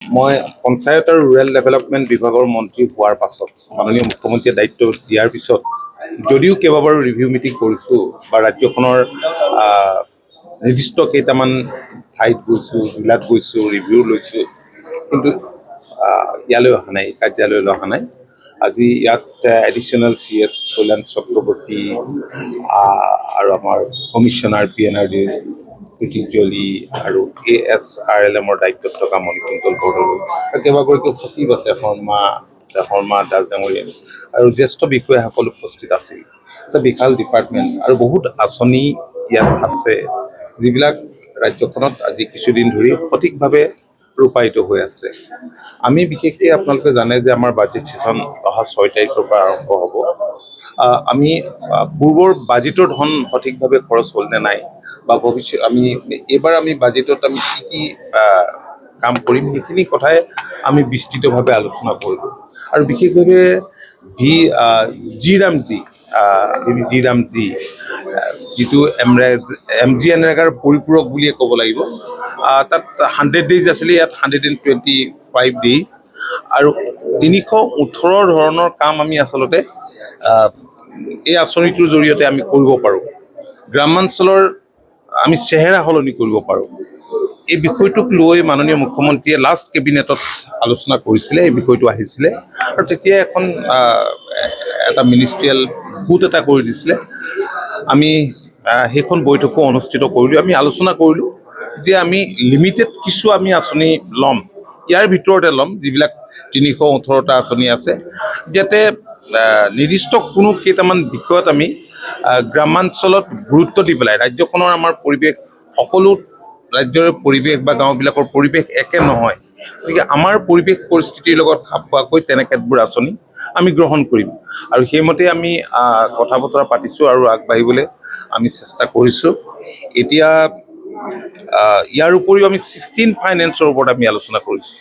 মই পঞ্চায়ত আৰু rural development বিভাগৰ মন্ত্ৰী হোৱাৰ পাছত মাননীয় মুখ্যমন্ত্ৰীয়ে দায়িত্ব দিয়াৰ পিছত যদিও কেইবাবাৰো ৰিভিউ মিটিং কৰিছোঁ বা ৰাজ্যখনৰ নিৰ্দিষ্ট কেইটামান ঠাইত গৈছোঁ, জিলাত গৈছোঁ, ৰিভিউ লৈছোঁ, কিন্তু ইয়ালৈ অহা নাই, কাৰ্যালয়লৈ অহা নাই। আজি ইয়াত এডিশ্যনেল CS কল্যাণ চক্ৰৱৰ্তী আৰু আমাৰ কমিশ্যনাৰ PNRD প্ৰীতিজলি আৰু ASRLMৰ দায়িত্বত থকা মণিকুন্তল বৰদলৈ আৰু কেইবাগৰাকীও সচিব আছে, শৰ্মা দাস ডাঙৰীয়া আৰু জ্যেষ্ঠ বিষয়াসকল উপস্থিত আছিল। এটা বিশাল ডিপাৰ্টমেণ্ট আৰু বহুত আঁচনি ইয়াত আছে যিবিলাক ৰাজ্যখনত আজি কিছুদিন ধৰি সঠিকভাৱে ৰূপায়িত হৈ আছে। আমি বিশেষকৈ আপোনালোকে জানে যে আমাৰ বাজেট ছেশ্যন অহা 6 তাৰিখৰ পৰা আৰম্ভ হ'ব। আমি পূৰ্বৰ বাজেটৰ ধন সঠিকভাৱে খৰচ হ'ল নে নাই বা ভৱিষ্যত এইবাৰ আমি বাজেটত আমি কি কি কাম কৰিম সেইখিনি কথাই আমি বিস্তৃতভাৱে আলোচনা কৰিলোঁ। আৰু বিশেষভাৱে জি ৰামজী যিটো MGNREGAৰ পৰিপূৰক বুলিয়ে ক'ব লাগিব, তাত 100 days আছিলে, ইয়াত 125 days আৰু 318 ধৰণৰ কাম আমি আচলতে এই আঁচনিটোৰ জৰিয়তে আমি কৰিব পাৰোঁ। গ্ৰামাঞ্চলৰ আমি চেহেৰা সলনি কৰিব পাৰোঁ। এই বিষয়টোক লৈ মাননীয় মুখ্যমন্ত্ৰীয়ে লাষ্ট কেবিনেটত আলোচনা কৰিছিলে, এই বিষয়টো আহিছিলে আৰু তেতিয়া এখন এটা মিনিষ্ট্ৰিয়েল গোট এটা কৰি দিছিলে। আমি সেইখন বৈঠকো অনুষ্ঠিত কৰিলোঁ। আমি আলোচনা কৰিলোঁ যে আমি লিমিটেড কিছু আমি আঁচনি ল'ম, ইয়াৰ ভিতৰতে ল'ম যিবিলাক 318টা আঁচনি আছে, যাতে নিৰ্দিষ্ট কোনো কেইটামান বিষয়ত আমি গ্ৰামাঞ্চলত গুৰুত্ব দি পেলাই ৰাজ্যখনৰ আমাৰ পৰিৱেশ, সকলো ৰাজ্যৰ পৰিৱেশ বা গাঁওবিলাকৰ পৰিৱেশ একে নহয়, গতিকে আমাৰ পৰিৱেশ পৰিস্থিতিৰ লগত খাপ খোৱাকৈ তেনেকেবোৰ আঁচনি আমি গ্ৰহণ কৰিম আৰু সেইমতে আমি কথা বতৰা পাতিছোঁ আৰু আগবাঢ়িবলৈ আমি চেষ্টা কৰিছোঁ। এতিয়া ইয়াৰ উপৰিও আমি 16 ফাইনেন্সৰ ওপৰত আমি আলোচনা কৰিছোঁ।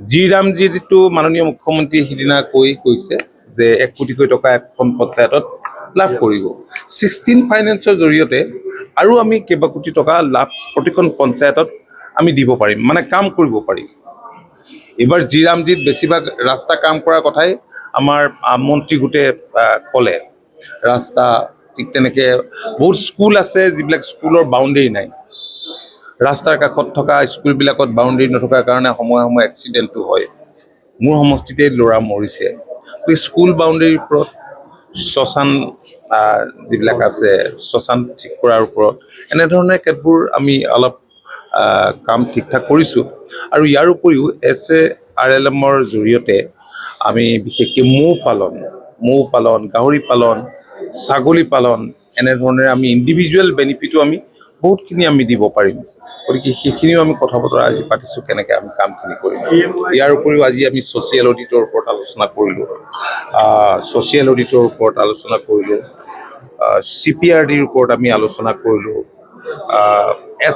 জি ৰামজীটো মাননীয় মুখ্যমন্ত্ৰীয়ে সিদিনা কৈছে যে 1 কোটিকৈ টকা এখন পঞ্চায়তত লাভ কৰিব। 16 ফাইনেন্সৰ জৰিয়তে আৰু আমি কেইবা কোটি টকা লাভ প্ৰতিখন পঞ্চায়তত আমি দিব পাৰিম, মানে কাম কৰিব পাৰিম। এইবাৰ জি ৰামজীত বেছিভাগ ৰাস্তা কাম কৰাৰ কথাই আমাৰ মন্ত্ৰী গোটে ক'লে। ৰাস্তা, ঠিক তেনেকৈ বহুত স্কুল আছে যিবিলাক স্কুলৰ বাউণ্ডেৰী নাই। ৰাস্তাৰ কাষত থকা স্কুলবিলাকত বাউণ্ডেৰী নথকাৰ কাৰণে সময়ে সময়ে এক্সিডেণ্টটো হয়। মোৰ সমষ্টিতে ল'ৰা মৰিছে। স্কুল বাউণ্ডেৰীৰ ওপৰত, শ্মশান যিবিলাক আছে, শ্মশান ঠিক কৰাৰ ওপৰত এনেধৰণে কেতবোৰ আমি অলপ কাম ঠিক ঠাক কৰিছোঁ। আৰু ইয়াৰ উপৰিও SARLMৰ জৰিয়তে আমি বিশেষকৈ মৌ পালন, গাহৰি পালন, ছাগলী পালন, এনেধৰণে আমি ইণ্ডিভিজুৱেল বেনিফিটো আমি বহুতখিনি আমি দিব পাৰিম। গতিকে সেইখিনিও আমি কথা বতৰা আজি পাতিছোঁ, কেনেকৈ আমি কামখিনি কৰিম। ইয়াৰ উপৰিও আজি আমি ছ'চিয়েল অডিটৰ ওপৰত আলোচনা কৰিলোঁ, CPRDৰ ওপৰত আমি আলোচনা কৰিলোঁ,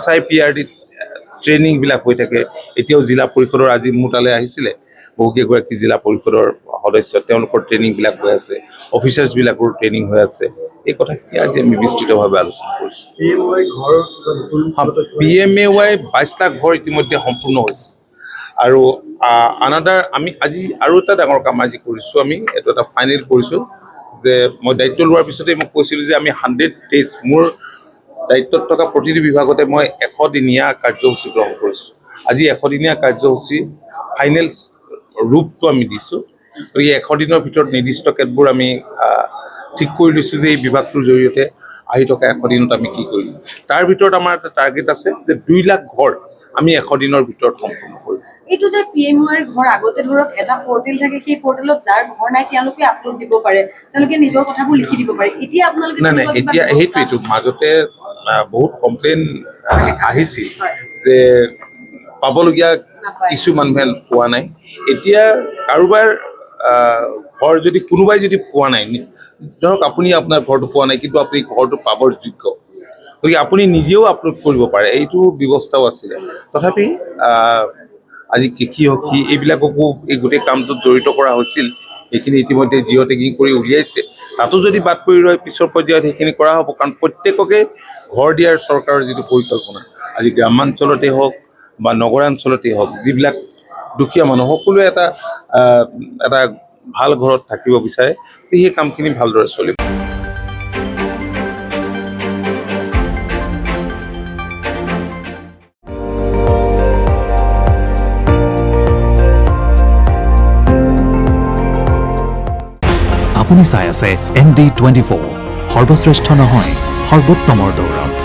SIPRD ট্ৰেইনিংবিলাক হৈ থাকে। এতিয়াও জিলা পৰিষদৰ আজি মোৰ তালৈ আহিছিলে বহুকেইগৰাকী জিলা পৰিষদৰ সদস্য, তেওঁলোকৰ ট্ৰেইনিংবিলাক হৈ আছে, অফিচাৰ্ছবিলাকৰো ট্ৰেইনিং হৈ আছে। এই কথাখিনি আজি আমি বিস্তৃতভাৱে আলোচনা কৰিছোঁ। PMAY 22 লাখ ঘৰ ইতিমধ্যে সম্পূৰ্ণ হৈছে আৰু আমি আজি আৰু এটা ডাঙৰ কাম আজি কৰিছোঁ। আমি এইটো এটা ফাইনেল কৰিছোঁ যে মই দায়িত্ব লোৱাৰ পিছতে মোক কৈছিলোঁ যে আমি 100 days মোৰ দায়িত্বত থকা প্ৰতিটো বিভাগতে মই 100 দিনীয়া কাৰ্যসূচী গ্ৰহণ কৰিছোঁ। আজি 100 দিনীয়া কাৰ্যসূচী ফাইনেল ৰূপটো আমি দিছোঁ। গতিকে 100 দিনৰ ভিতৰত নিৰ্দিষ্ট কেতবোৰ আমি ঠিক কৰি লৈছোঁ যে এই বিভাগটোৰ জৰিয়তে আহি থকা 100 দিনত আমি কি কৰিম। তাৰ ভিতৰত আমাৰ এটা টাৰ্গেট আছে যে 2 লাখ ঘৰ আমি 100 দিনৰ ভিতৰত সম্পূৰ্ণ কৰিম। এইটো যে PMAY ঘৰ আগতে ধৰক এটা পৰ্টেল থাকে, সেই পৰ্টেলত যাৰ ঘৰ নাই তেওঁলোকে আপলোড দিব পাৰে, তেওঁলোকে নিজৰ কথাবোৰ লিখি দিব পাৰে। এতিয়া আপোনালোকে নাই, এতিয়া সেইটোৱেইটো মাজতে বহুত কমপ্লেইন আহিছিল যে পাবলগীয়া কিছু মানুহে পোৱা নাই। এতিয়া কাৰোবাৰ ঘৰ যদি কোনোবাই যদি পোৱা নাই, ধৰক আপুনি আপোনাৰ ঘৰটো পোৱা নাই কিন্তু আপুনি ঘৰটো পাবৰ যোগ্য, গতিকে আপুনি নিজেও আপলোড কৰিব পাৰে, এইটো ব্যৱস্থাও আছিলে। তথাপি আজি কৃষি হকি এইবিলাককো এই গোটেই কামটোত জড়িত কৰা হৈছিল। সেইখিনি ইতিমধ্যে জিঅ' টেগিং কৰি উলিয়াইছে। তাতো যদি বাদ পৰি ৰয় পিছৰ পৰ্যায়ত সেইখিনি কৰা হ'ব, কাৰণ প্ৰত্যেককে ঘৰ দিয়াৰ চৰকাৰৰ যিটো পৰিকল্পনা, আজি গ্ৰামাঞ্চলতে হওক বা নগৰাঞ্চলতে হওক, যিবিলাক দুখীয়া মানুহ সকলোৱে এটা ভাল ঘৰত থাকিব বিচাৰে, সেই কামখিনি ভালদৰে চলিব। আপুনি চাই আছে ND24, সৰ্বশ্ৰেষ্ঠ নহয় সৰ্বোত্তমৰ দৌৰত।